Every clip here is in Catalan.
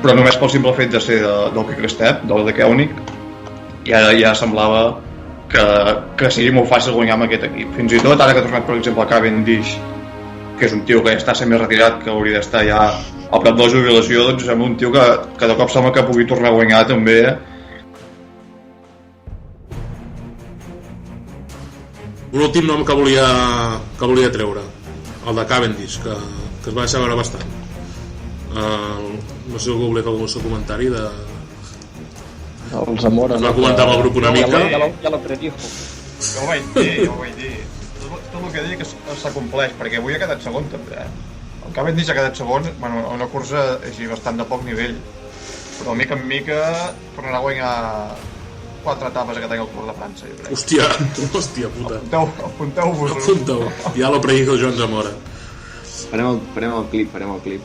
però només pel simple fet de ser del Quick-Step, del de Koenig, ja semblava que sigui molt fàcil guanyar amb aquest equip. Fins i tot ara que ha tornat, per exemple, Cavendish, que és un tio que ja està semi-retirat, que hauria d'estar ja a prop de la jubilació, doncs sembla un tio que cada cop sembla que pugui tornar a guanyar també. Un últim nom que volia treure, el de Cavendish, que es va deixar veure bastant. No sé si algú volia fer algun seu comentari de... El Zamora, es va comentar amb el grup una mica. Ja lo predijo. Jo ho vaig dir. Tot el que dic s'acompleix, perquè avui ha quedat segon també. El Cavendish ha quedat segon, bueno, una cursa així bastant de poc nivell, però mica en mica tornarà a guanyar 4 etapes que tenga el Tour de França, jo crec. Hòstia puta. Apunteu-vos. Apunteu. Ja lo predijo Joan Zamora. Farem el clip.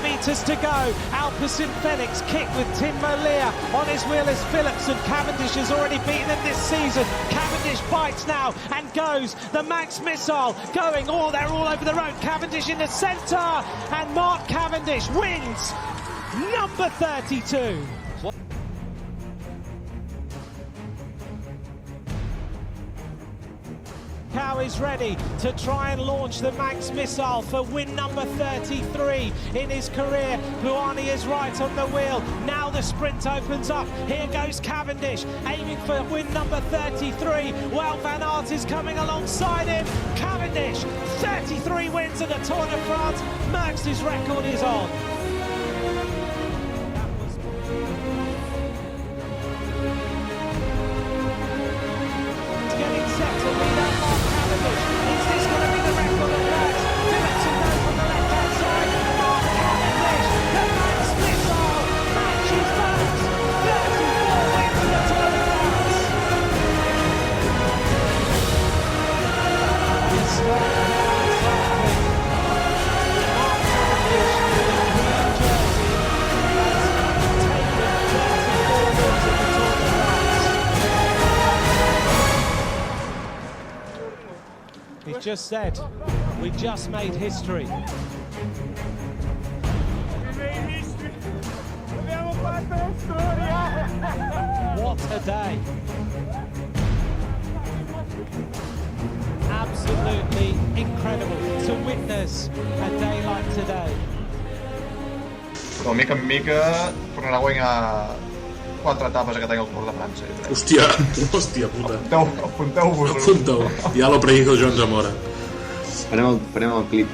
Meters to go. Alpecin Felix kick with Tim Molia on his wheel as Phillips, and Cavendish has already beaten him this season. Cavendish bites now and goes. The Max Missile going. They're all over the road. Cavendish in the centre, and Mark Cavendish wins number 32. Cow is ready to try and launch the Max Missile for win number 33 in his career. Buani is right on the wheel. Now the sprint opens up. Here goes Cavendish, aiming for win number 33. Well, Van Aert is coming alongside him. Cavendish, 33 wins at the Tour de France. Merckx's record is on. He's just said, we just made history. What a day. Absolutely incredible to witness a day like today. Però mica en mica tornarà a guanyar 4 etapes que tenga el Tour de França, jo crec. Hòstia puta. Apunteu-vos. Ja lo predijo Joan Zamora. Farem el clip.